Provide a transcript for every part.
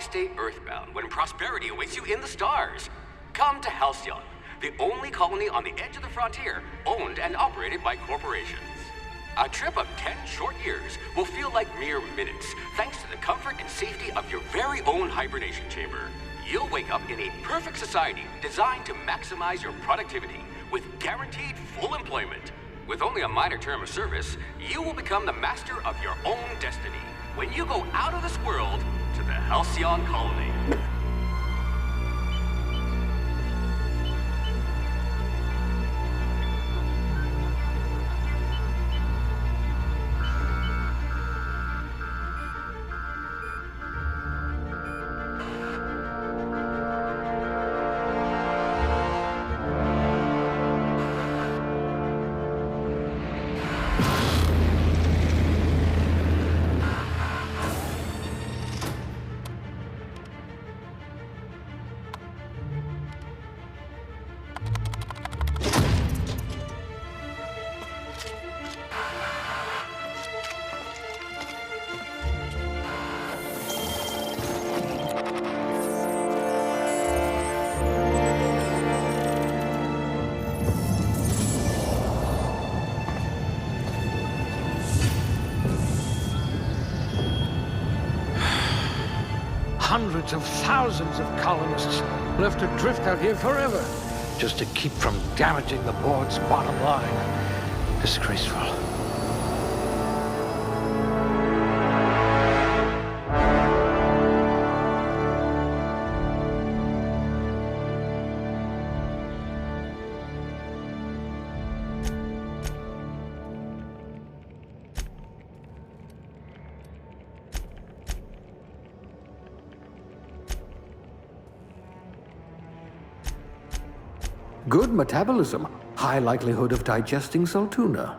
stay earthbound when prosperity awaits you in the stars? Come to Halcyon, the only colony on the edge of the frontier, owned and operated by corporations. A trip of 10 short years will feel like mere minutes, thanks to the comfort and safety of your very own hibernation chamber. You'll wake up in a perfect society designed to maximize your productivity, with guaranteed full employment. With only a minor term of service, you will become the master of your own destiny when you go out of this world to the Halcyon Colony. Hundreds of thousands of colonists left adrift out here forever, just to keep from damaging the board's bottom line. Disgraceful. Good metabolism, high likelihood of digesting Saltuna.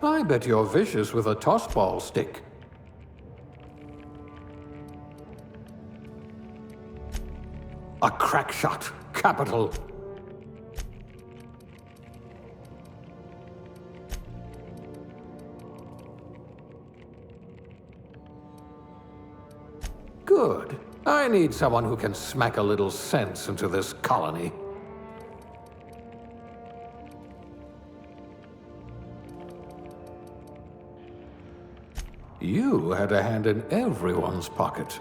I bet you're vicious with a tossball stick. A crack shot. Capital. Good. I need someone who can smack a little sense into this colony. You had a hand in everyone's pocket.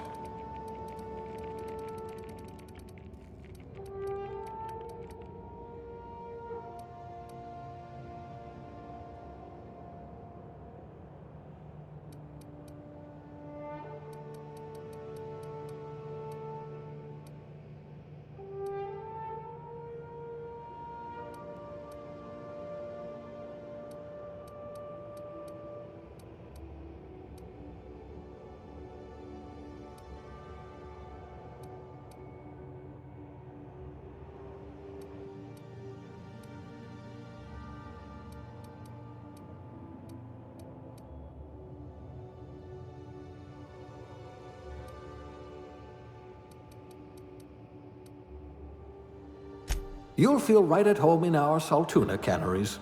You'll feel right at home in our Saltuna canneries.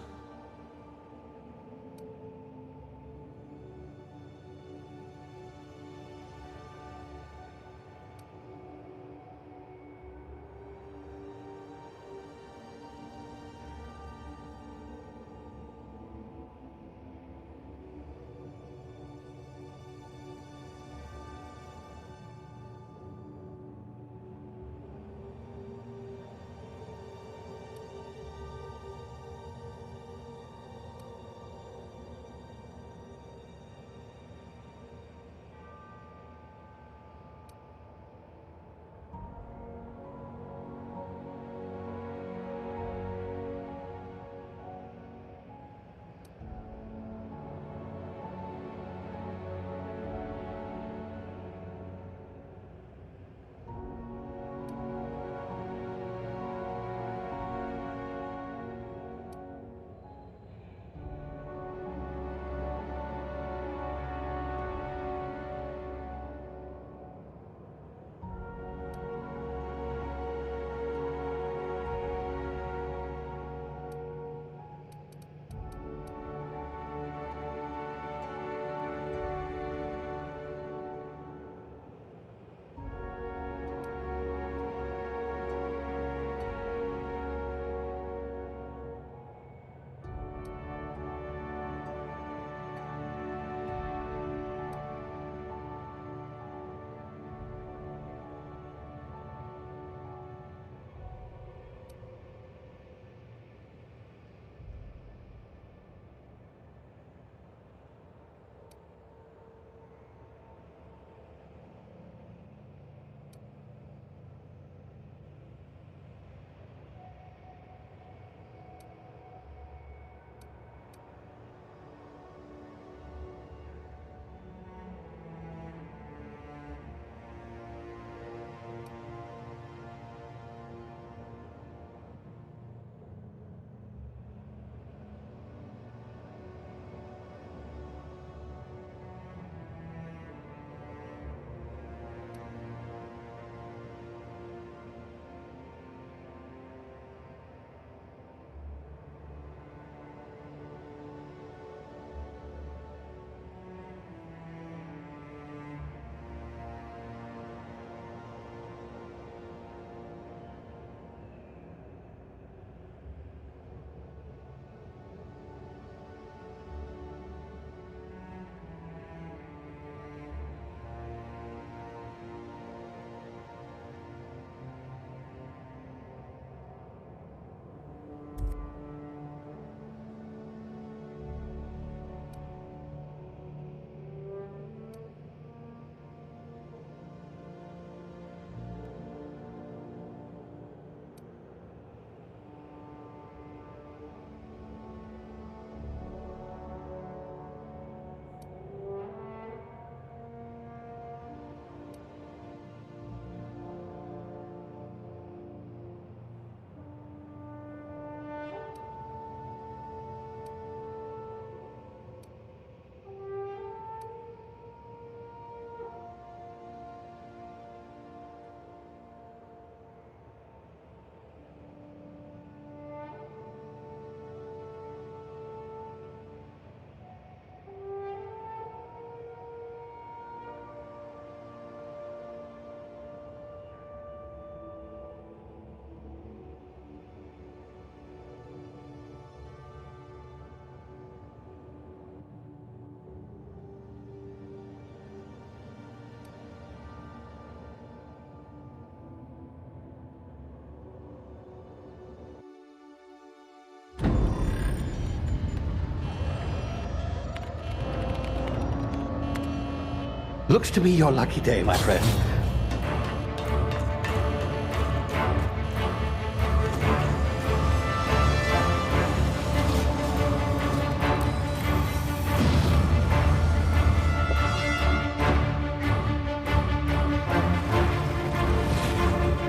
Looks to be your lucky day, my friend.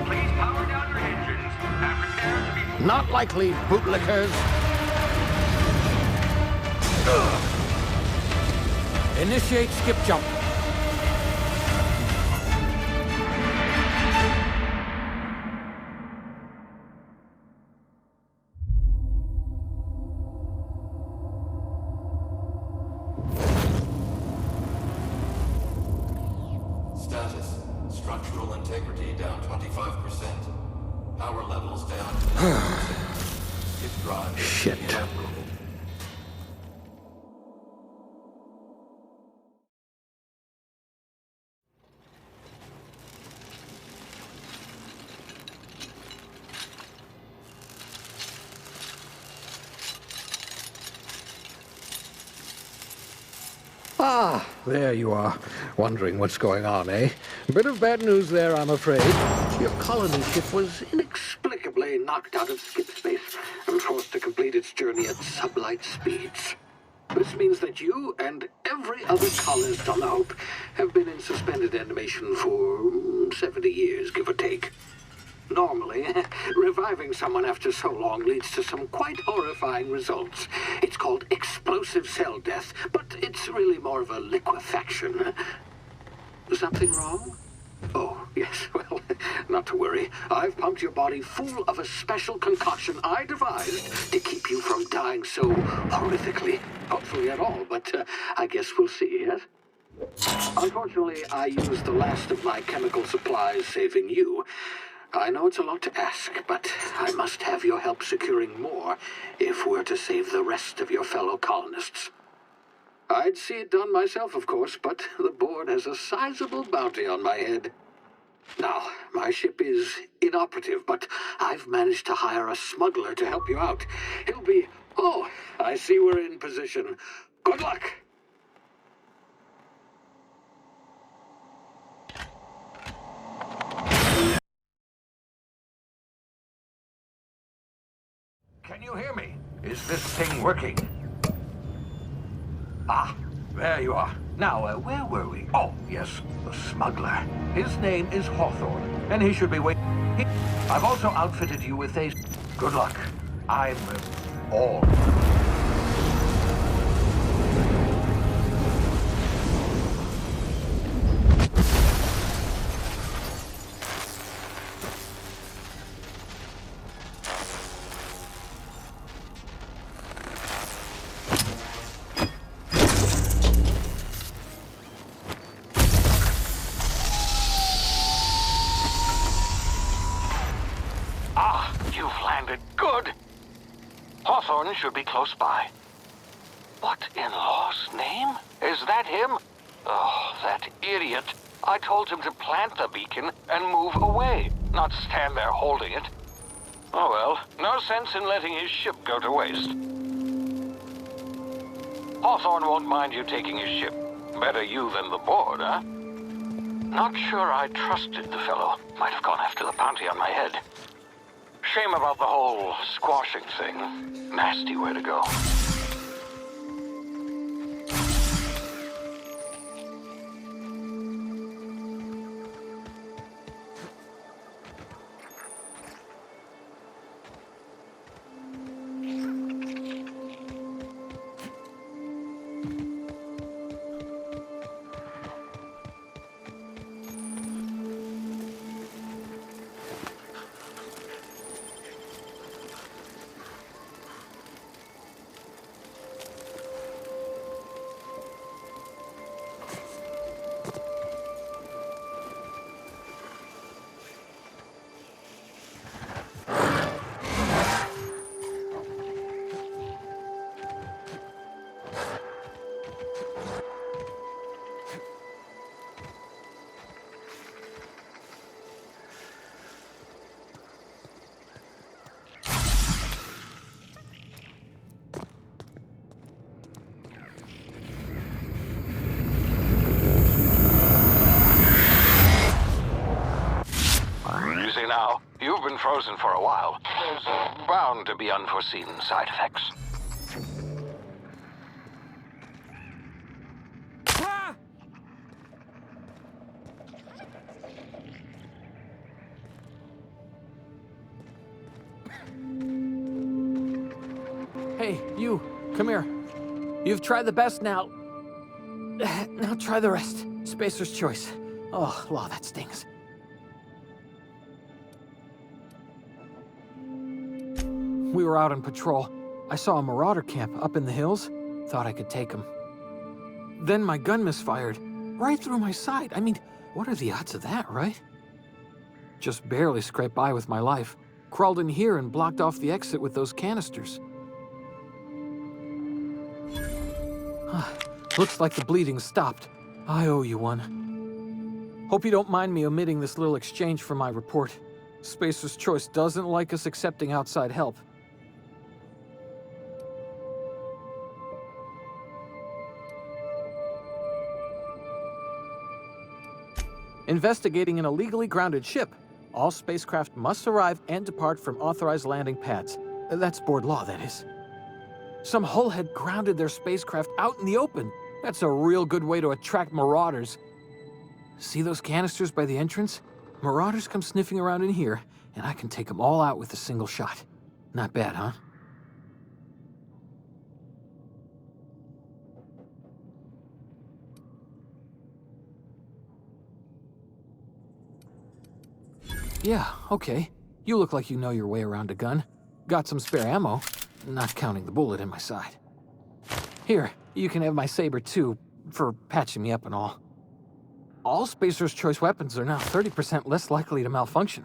Please power down your engines and prepare to be... Not likely, bootlickers. Initiate skip jump. Status. Structural integrity down 25%. Power levels down 10%. Hip drive Shit. inoperable. Ah, there you are. Wondering what's going on, eh? Bit of bad news there, I'm afraid. Your colony ship was inexplicably knocked out of skip space and forced to complete its journey at sublight speeds. This means that you and every other colonist on the Hope have been in suspended animation for 70 years, give or take. Normally, reviving someone after so long leads to some quite horrifying results. It's called explosive cell death, but it's really more of a liquefaction. Something wrong? Oh, yes, well, not to worry. I've pumped your body full of a special concoction I devised to keep you from dying so horrifically. Hopefully at all, but I guess we'll see, yes? Unfortunately, I used the last of my chemical supplies saving you. I know it's a lot to ask, but I must have your help securing more if we're to save the rest of your fellow colonists. I'd see it done myself, of course, but the board has a sizable bounty on my head. Now, my ship is inoperative, but I've managed to hire a smuggler to help you out. He'll be... Oh, I see we're in position. Good luck! Can you hear me? Is this thing working? Ah, there you are. Now, where were we? Oh, yes, the smuggler. His name is Hawthorne, and he should be waiting. I've also outfitted you with a... Good luck. I'm all... You've landed good. Hawthorne should be close by. What in law's name? Is that him? Oh, that idiot. I told him to plant the beacon and move away, not stand there holding it. Oh well, no sense in letting his ship go to waste. Hawthorne won't mind you taking his ship. Better you than the board, huh? Not sure I trusted the fellow. Might have gone after the bounty on my head. Shame about the whole squashing thing. Nasty way to go. frozen for a while. There's bound to be unforeseen side effects. Hey, you, come here. You've tried the best now. Now try the rest. Spacer's choice. Oh, law, that stings. We were out on patrol. I saw a marauder camp up in the hills. Thought I could take him. Then my gun misfired. Right through my side. I mean, what are the odds of that, right? Just barely scraped by with my life. Crawled in here and blocked off the exit with those canisters. Looks like the bleeding stopped. I owe you one. Hope you don't mind me omitting this little exchange from my report. Spacer's Choice doesn't like us accepting outside help. Investigating an illegally grounded ship. All spacecraft must arrive and depart from authorized landing pads. That's board law, that is. Some hull had grounded their spacecraft out in the open. That's a real good way to attract marauders. See those canisters by the entrance? Marauders come sniffing around in here, and I can take them all out with a single shot. Not bad, huh? Yeah, okay. You look like you know your way around a gun. Got some spare ammo, not counting the bullet in my side. Here, you can have my saber too, for patching me up and all. All Spacer's Choice weapons are now 30% less likely to malfunction.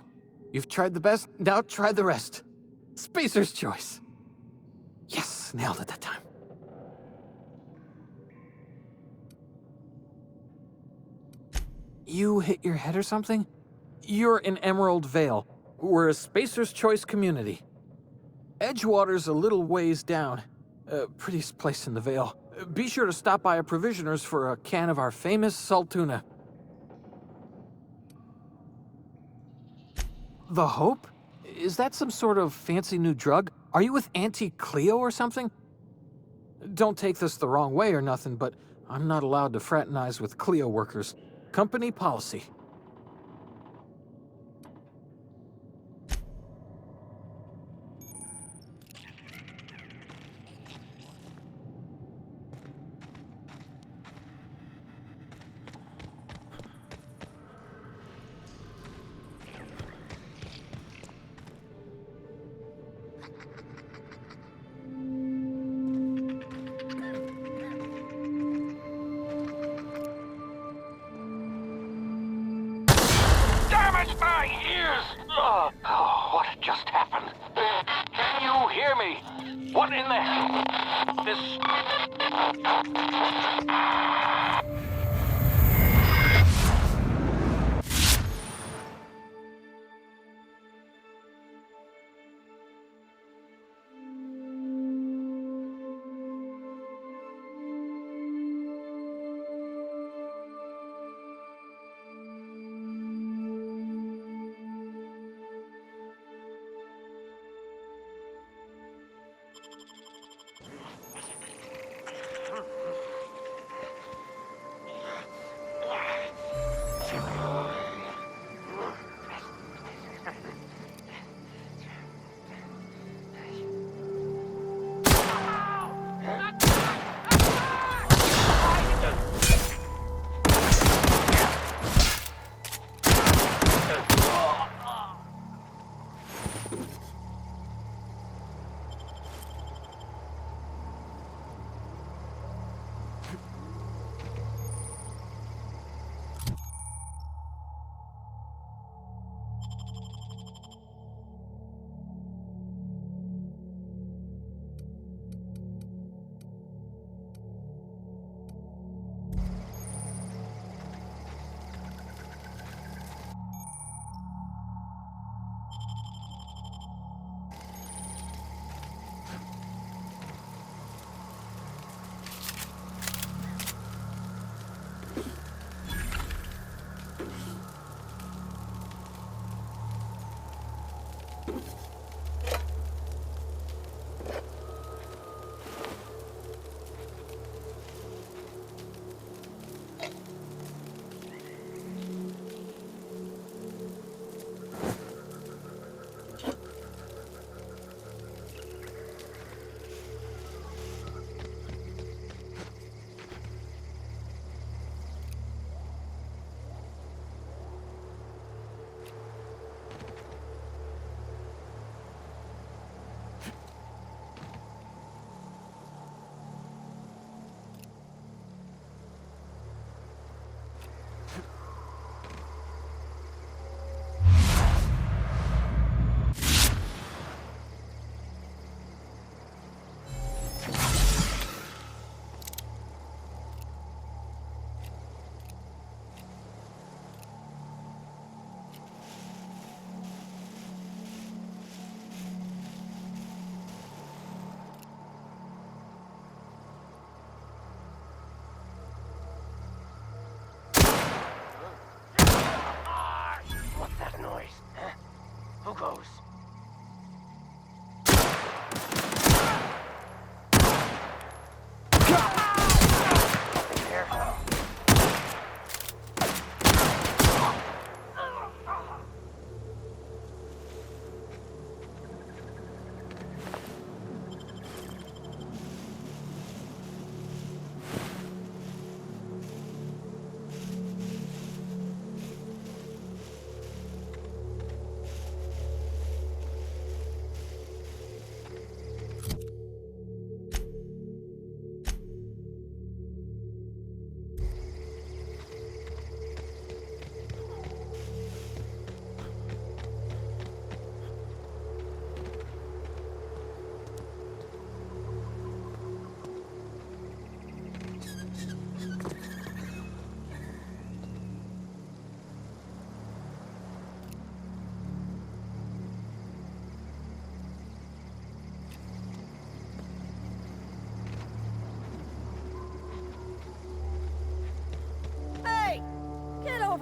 You've tried the best, now try the rest. Spacer's Choice. Yes, nailed it that time. You hit your head or something? You're in Emerald Vale. We're a Spacer's Choice community. Edgewater's a little ways down. Prettiest place in the Vale. Be sure to stop by a provisioner's for a can of our famous salt tuna. The Hope? Is that some sort of fancy new drug? Are you with Auntie Cleo or something? Don't take this the wrong way or nothing, but I'm not allowed to fraternize with Cleo workers. Company policy. My ears! Oh, what just happened? Can you hear me? What in the hell? This...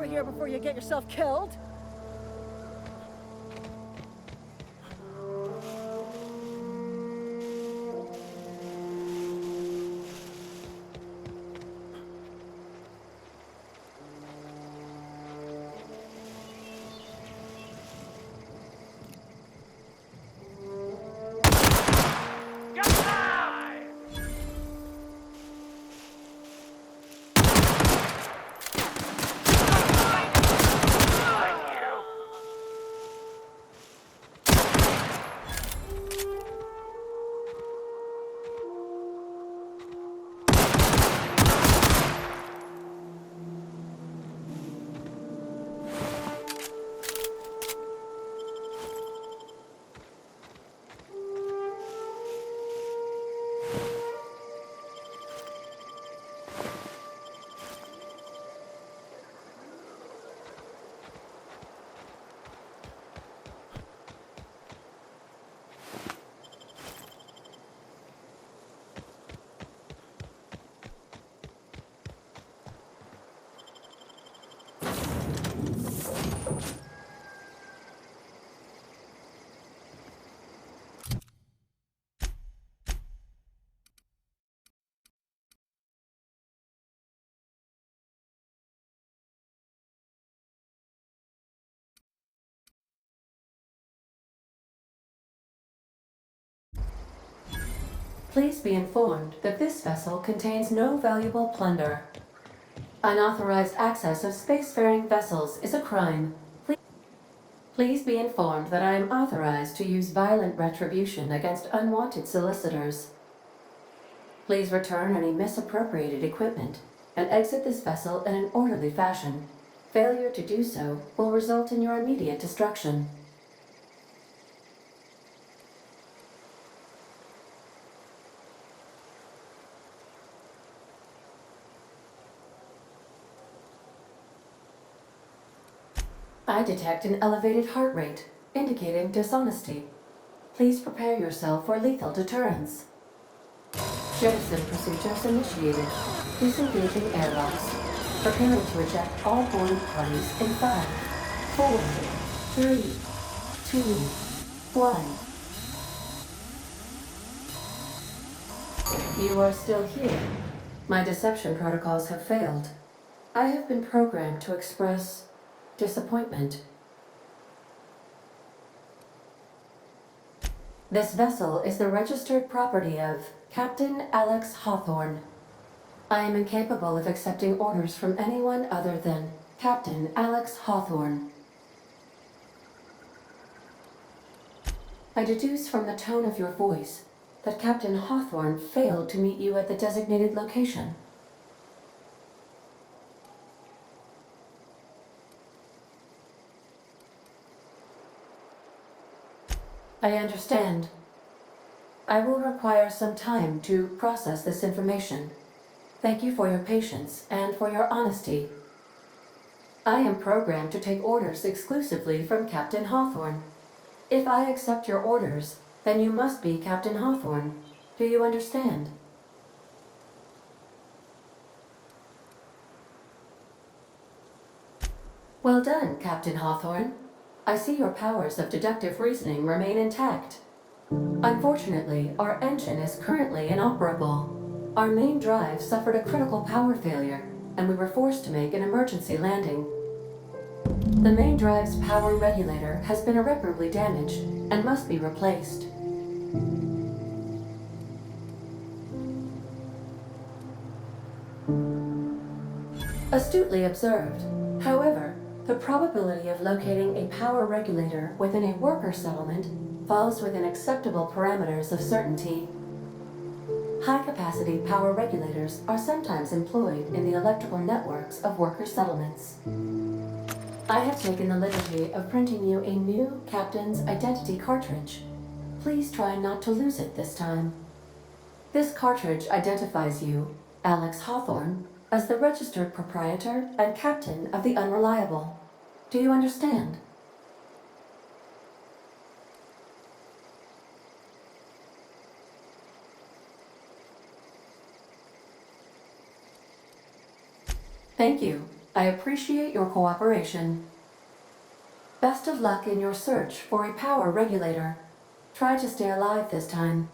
over here before you get yourself killed. Please be informed that this vessel contains no valuable plunder. Unauthorized access of spacefaring vessels is a crime. Please be informed that I am authorized to use violent retribution against unwanted solicitors. Please return any misappropriated equipment and exit this vessel in an orderly fashion. Failure to do so will result in your immediate destruction. I detect an elevated heart rate, indicating dishonesty. Please prepare yourself for lethal deterrence. Jettison procedures initiated. Disengaging airlocks. Preparing to eject all boarding parties in 5, 4, 3, 2, 1. You are still here. My deception protocols have failed. I have been programmed to express disappointment. This vessel is the registered property of Captain Alex Hawthorne. I am incapable of accepting orders from anyone other than Captain Alex Hawthorne. I deduce from the tone of your voice that Captain Hawthorne failed to meet you at the designated location. I understand. I will require some time to process this information. Thank you for your patience and for your honesty. I am programmed to take orders exclusively from Captain Hawthorne. If I accept your orders, then you must be Captain Hawthorne. Do you understand? Well done, Captain Hawthorne. I see your powers of deductive reasoning remain intact. Unfortunately, our engine is currently inoperable. Our main drive suffered a critical power failure, and we were forced to make an emergency landing. The main drive's power regulator has been irreparably damaged and must be replaced. Astutely observed. However, the probability of locating a power regulator within a worker settlement falls within acceptable parameters of certainty. High-capacity power regulators are sometimes employed in the electrical networks of worker settlements. I have taken the liberty of printing you a new Captain's Identity cartridge. Please try not to lose it this time. This cartridge identifies you, Alex Hawthorne, as the registered proprietor and captain of the Unreliable. Do you understand? Thank you. I appreciate your cooperation. Best of luck in your search for a power regulator. Try to stay alive this time.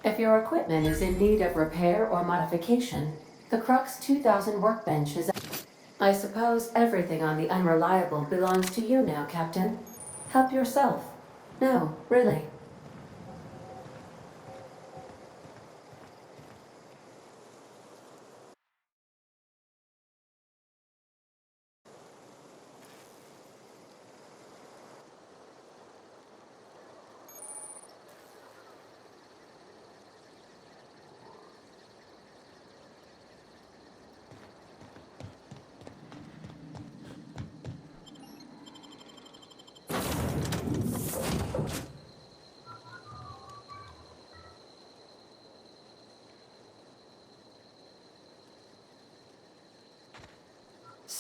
If your equipment is in need of repair or modification, the Crux 2000 workbench is... I suppose everything on the Unreliable belongs to you now, Captain. Help yourself. No, really.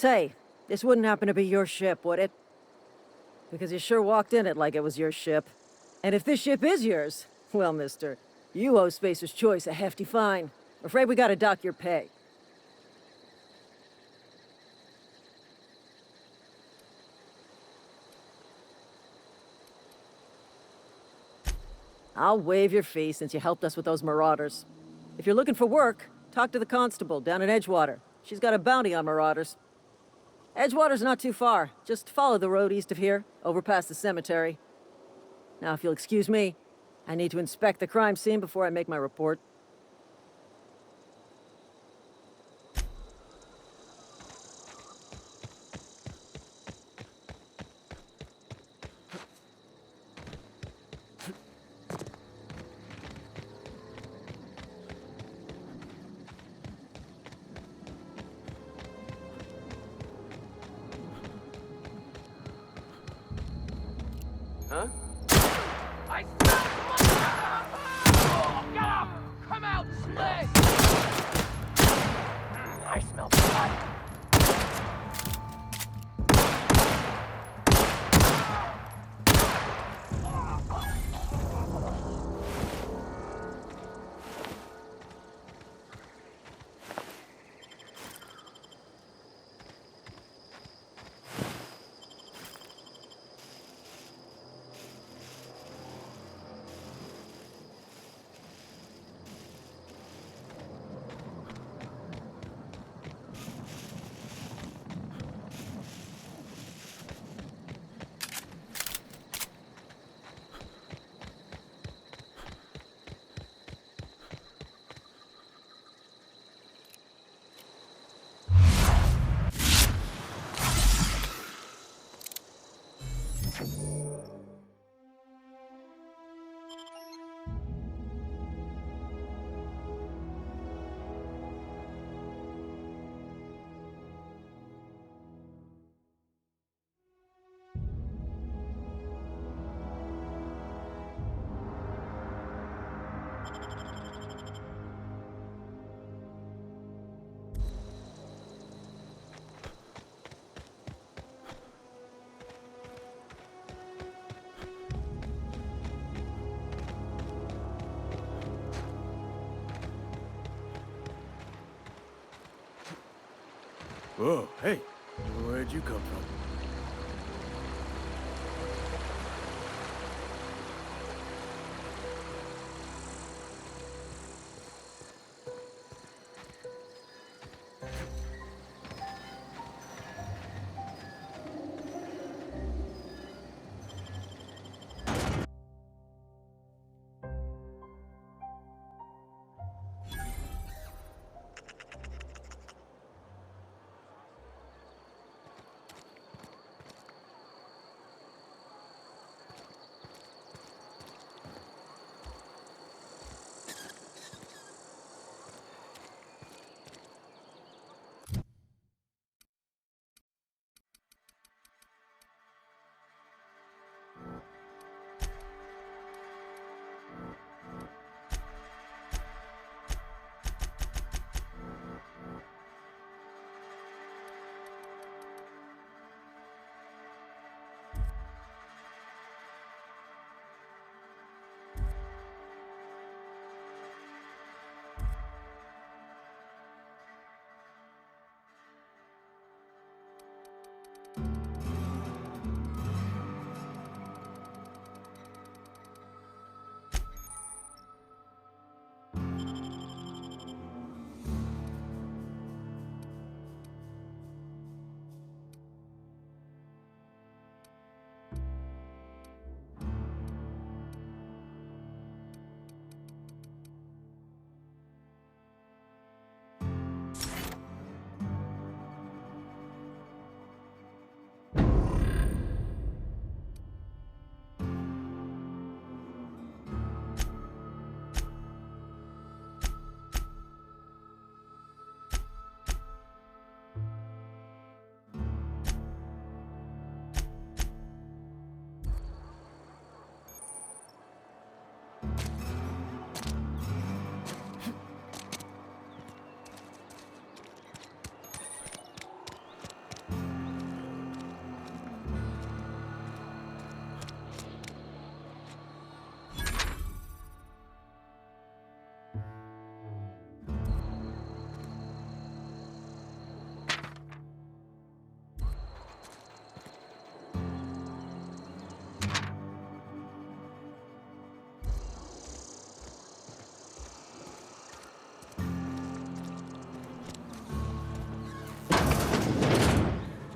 Say, this wouldn't happen to be your ship, would it? Because you sure walked in it like it was your ship. And if this ship is yours, well, mister, you owe Spacer's Choice a hefty fine. Afraid we gotta dock your pay. I'll waive your fee since you helped us with those marauders. If you're looking for work, talk to the constable down in Edgewater. She's got a bounty on marauders. Edgewater's not too far. Just follow the road east of here, over past the cemetery. Now, if you'll excuse me, I need to inspect the crime scene before I make my report. Huh? I oh, get up! Come out, Slick! I smell blood. Whoa, hey, where'd you come from?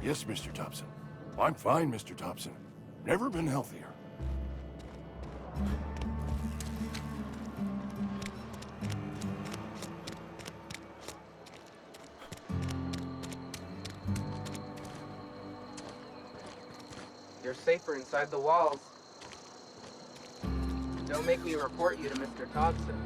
Yes, Mr. Thompson. I'm fine, Mr. Thompson. Never been healthier. You're safer inside the walls. Don't make me report you to Mr. Thompson.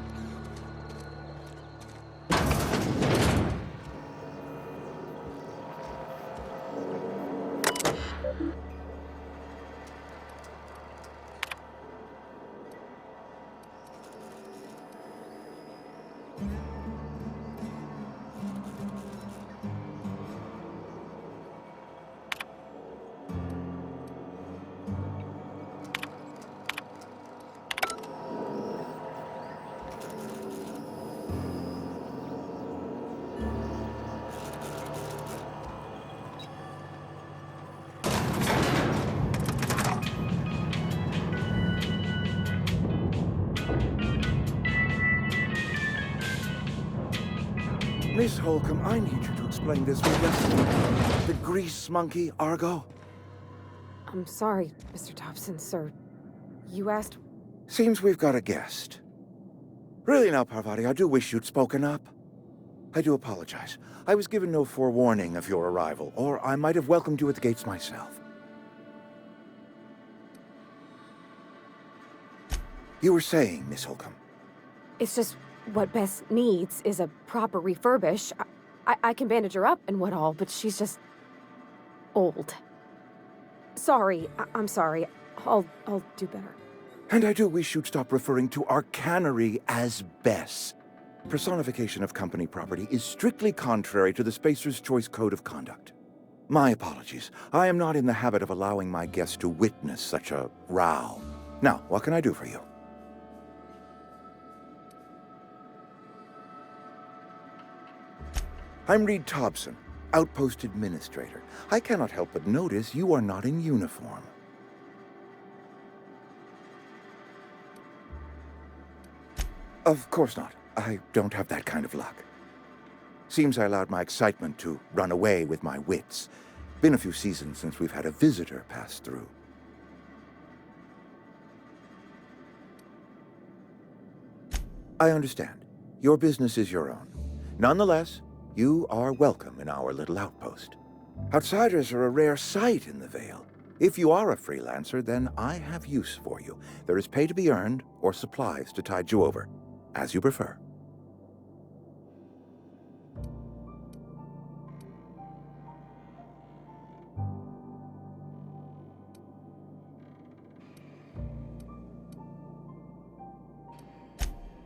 Miss Holcomb, I need you to explain this with us. The grease monkey, Argo? I'm sorry, Mr. Thompson, sir. You asked... Seems we've got a guest. Really now, Parvati, I do wish you'd spoken up. I do apologize. I was given no forewarning of your arrival, or I might have welcomed you at the gates myself. You were saying, Miss Holcomb. It's just what Bess needs is a proper refurbish. I can bandage her up and what all, but she's just... old. Sorry, I'm sorry. I'll do better. And I do wish you'd stop referring to our cannery as Bess. Personification of company property is strictly contrary to the Spacer's Choice Code of Conduct. My apologies. I am not in the habit of allowing my guests to witness such a row. Now, what can I do for you? I'm Reed Thompson, Outpost Administrator. I cannot help but notice you are not in uniform. Of course not. I don't have that kind of luck. Seems I allowed my excitement to run away with my wits. Been a few seasons since we've had a visitor pass through. I understand. Your business is your own. Nonetheless, you are welcome in our little outpost. Outsiders are a rare sight in the Vale. If you are a freelancer, then I have use for you. There is pay to be earned, or supplies to tide you over, as you prefer.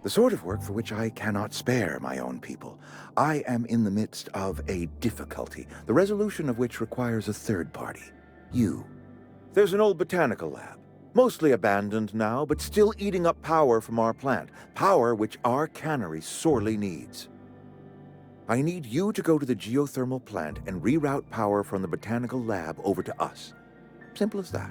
The sort of work for which I cannot spare my own people. I am in the midst of a difficulty, the resolution of which requires a third party. You. There's an old botanical lab, mostly abandoned now, but still eating up power from our plant, power which our cannery sorely needs. I need you to go to the geothermal plant and reroute power from the botanical lab over to us. Simple as that.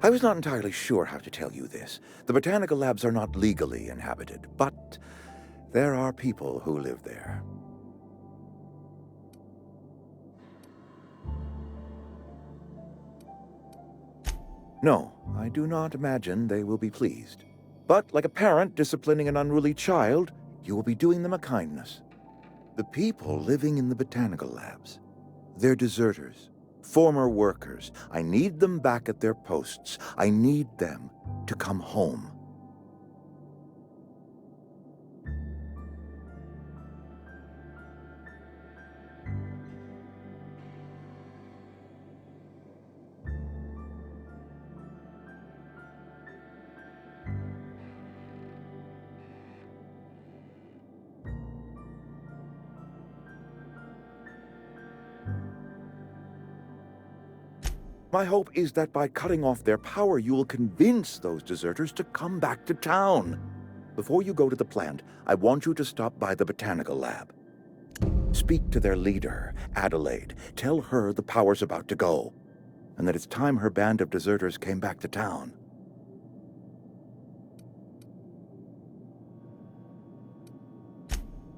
I was not entirely sure how to tell you this. The botanical labs are not legally inhabited, but there are people who live there. No, I do not imagine they will be pleased. But like a parent disciplining an unruly child, you will be doing them a kindness. The people living in the botanical labs, they're deserters. Former workers. I need them back at their posts. I need them to come home. My hope is that by cutting off their power, you will convince those deserters to come back to town. Before you go to the plant, I want you to stop by the botanical lab. Speak to their leader, Adelaide. Tell her the power's about to go, and that it's time her band of deserters came back to town.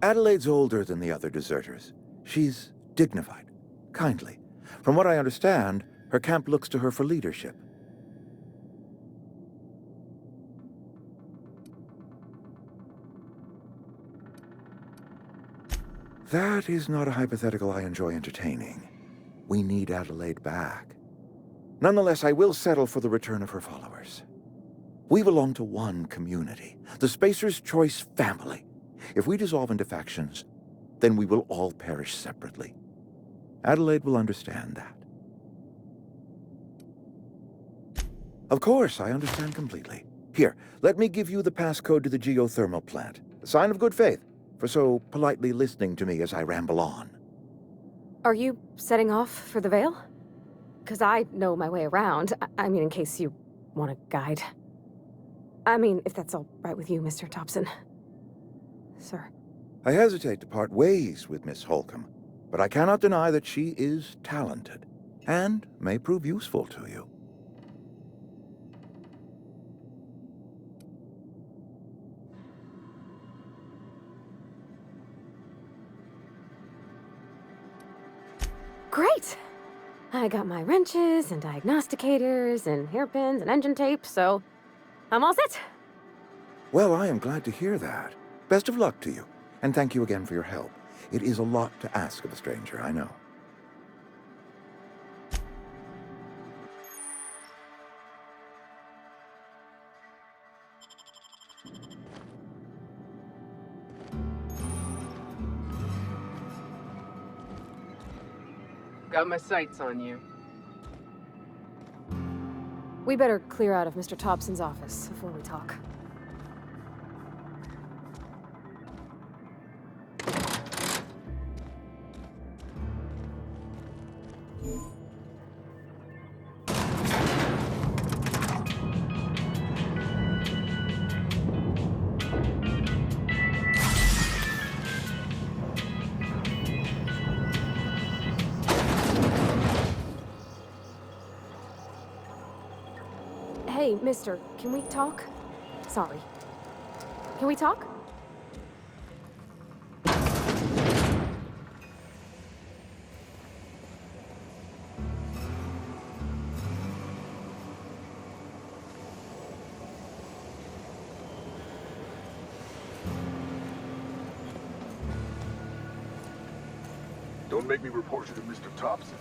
Adelaide's older than the other deserters. She's dignified, kindly. From what I understand, her camp looks to her for leadership. That is not a hypothetical I enjoy entertaining. We need Adelaide back. Nonetheless, I will settle for the return of her followers. We belong to one community, the Spacer's Choice family. If we dissolve into factions, then we will all perish separately. Adelaide will understand that. Of course, I understand completely. Here, let me give you the passcode to the geothermal plant. A sign of good faith, for so politely listening to me as I ramble on. Are you setting off for the Vale? Because I know my way around. I mean, in case you want a guide. I mean, if that's all right with you, Mr. Thompson. Sir. I hesitate to part ways with Miss Holcomb, but I cannot deny that she is talented, and may prove useful to you. Great! I got my wrenches and diagnosticators and hairpins and engine tape, so I'm all set. Well, I am glad to hear that. Best of luck to you, and thank you again for your help. It is a lot to ask of a stranger, I know. Got my sights on you. We better clear out of Mr. Thompson's office before we talk. Hey, mister, can we talk? Sorry. Can we talk? Don't make me report you to Mr. Thompson.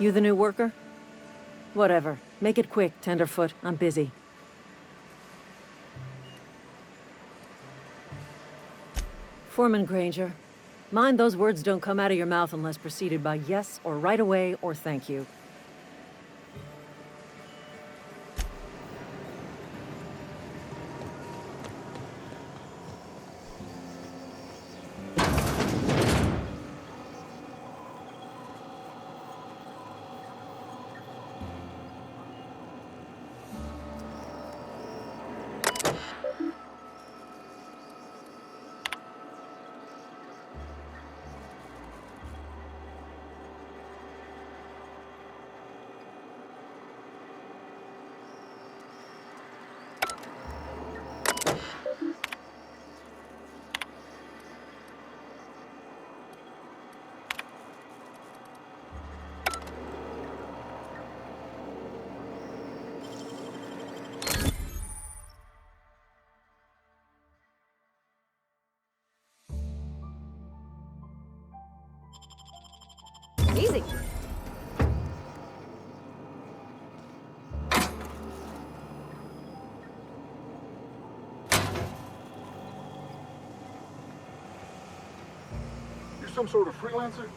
You the new worker? Whatever. Make it quick, Tenderfoot. I'm busy. Foreman Granger. Mind those words don't come out of your mouth unless preceded by yes or right away or thank you. some sort of freelancer?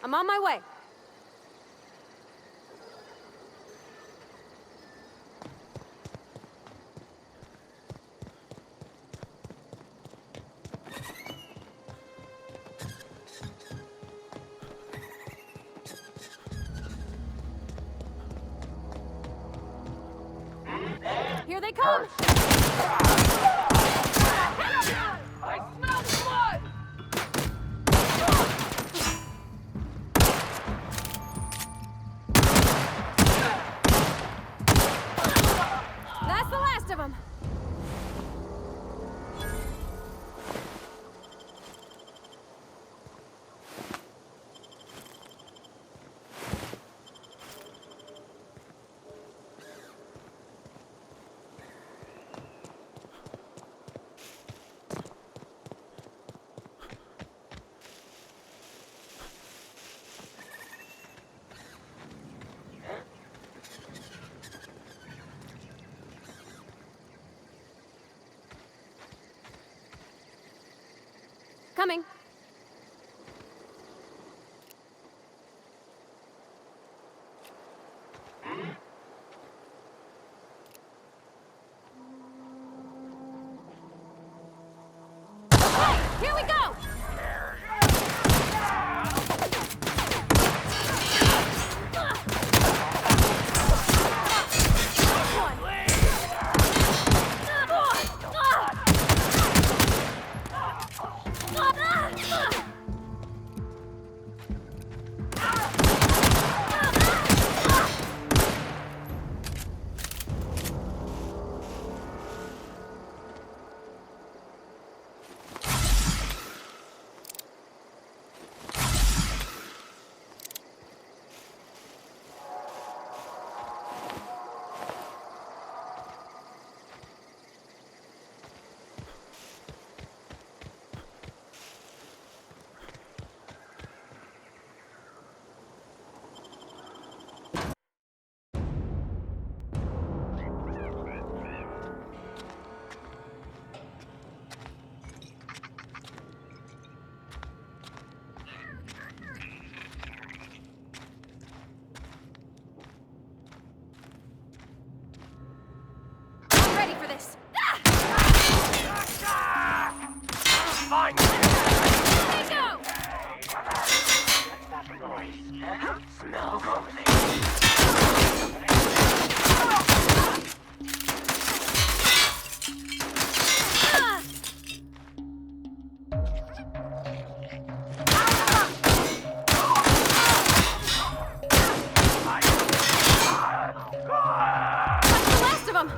I'm on my way. Here they come! I smell blood! That's the last of them. Coming. Okay, here we go! I'm ready for this. Fine! Here we go! Smell something. That's the last of them.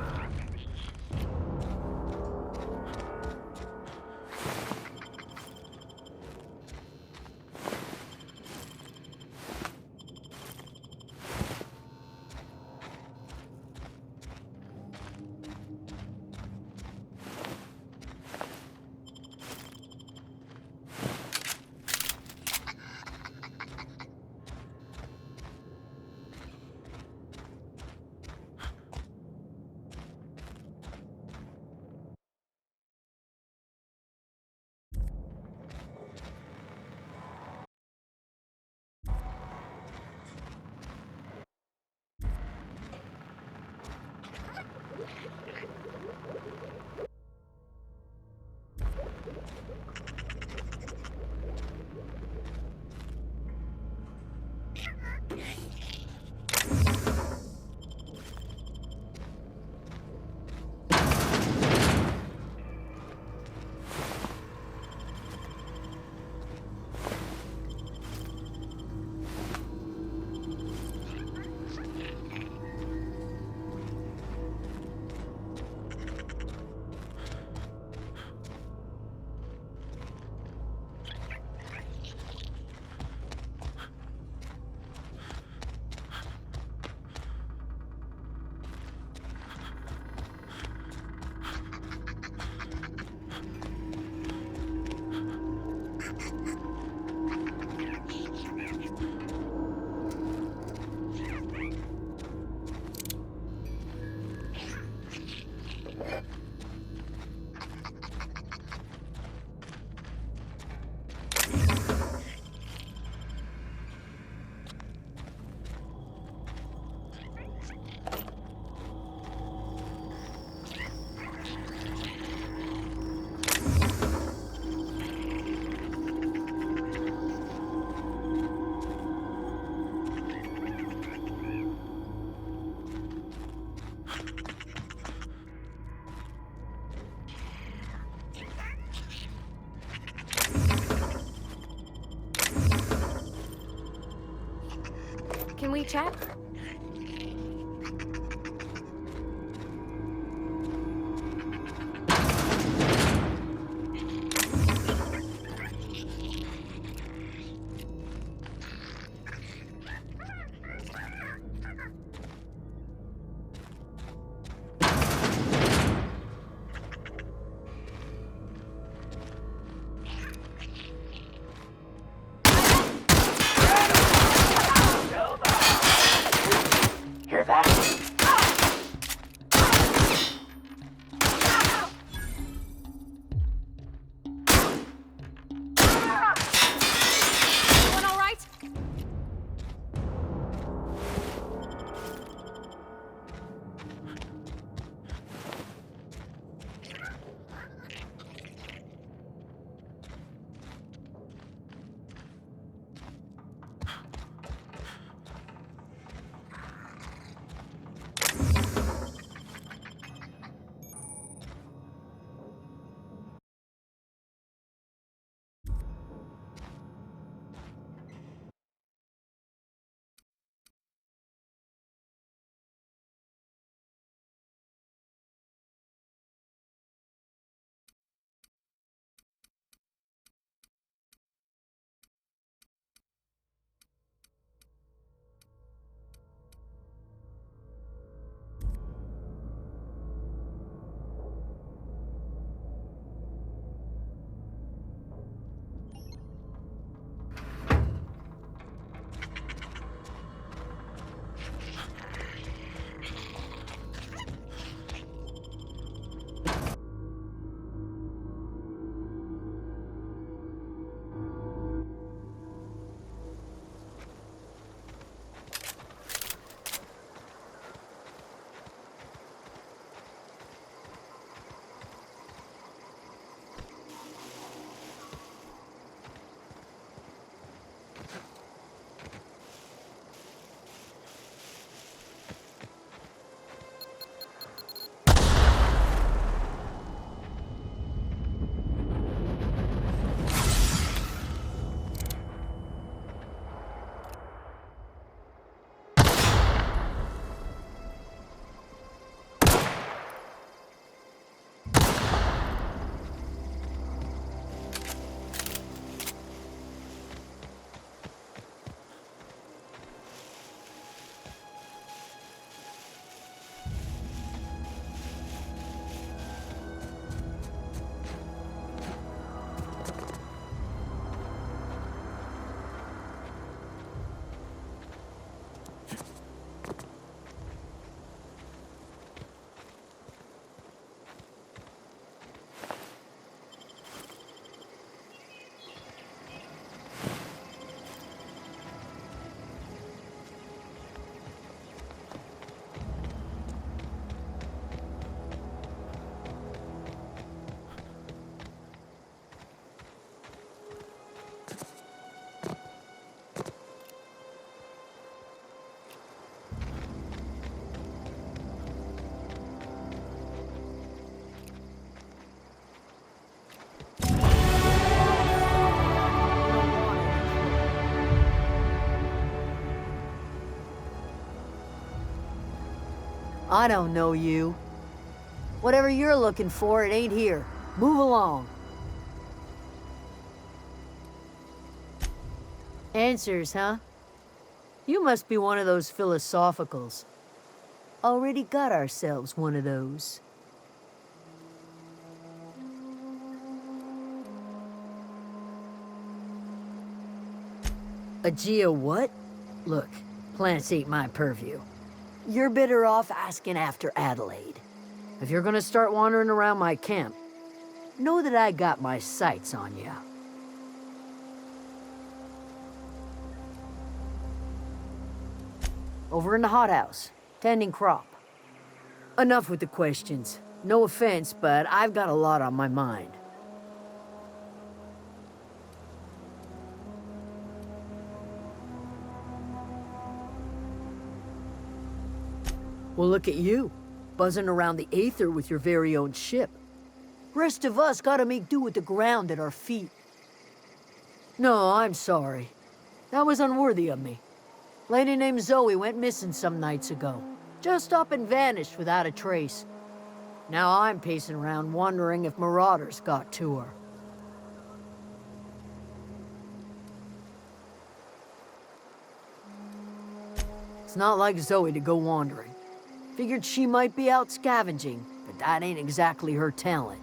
Can we chat? Hear that? Everyone all right? I don't know you. Whatever you're looking for, it ain't here. Move along. Answers, huh? You must be one of those philosophicals. Already got ourselves one of those. A geo what? Look, plants ain't my purview. You're better off asking after Adelaide. If you're gonna start wandering around my camp, know that I got my sights on you. Over in the hothouse, tending crop. Enough with the questions. No offense, but I've got a lot on my mind. Well, look at you, buzzing around the Aether with your very own ship. Rest of us gotta make do with the ground at our feet. No, I'm sorry. That was unworthy of me. Lady named Zoe went missing some nights ago. Just up and vanished without a trace. Now I'm pacing around wondering if marauders got to her. It's not like Zoe to go wandering. Figured she might be out scavenging, but that ain't exactly her talent.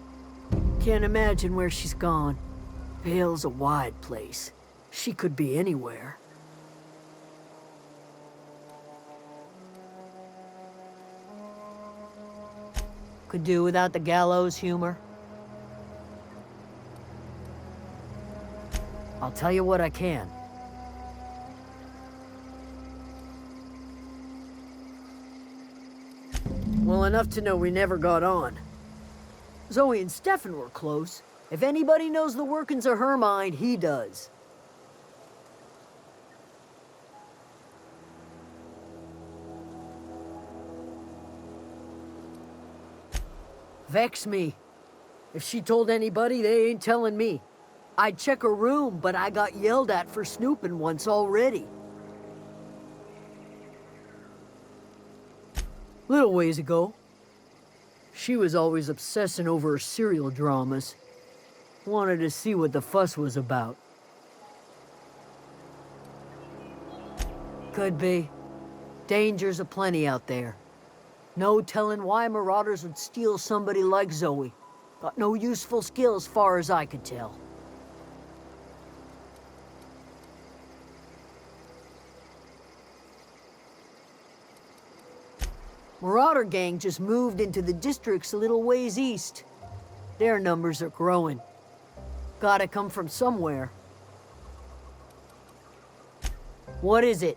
Can't imagine where she's gone. Vale's a wide place. She could be anywhere. Could do without the gallows humor. I'll tell you what I can. Well, enough to know we never got on. Zoe and Stefan were close. If anybody knows the workings of her mind, he does. Vex me. If she told anybody, they ain't telling me. I'd check her room, but I got yelled at for snooping once already. Little ways ago, she was always obsessing over her serial dramas. Wanted to see what the fuss was about. Could be. Dangers aplenty out there. No telling why marauders would steal somebody like Zoe. Got no useful skill as far as I could tell. Marauder gang just moved into the districts a little ways east. Their numbers are growing. Gotta come from somewhere. What is it?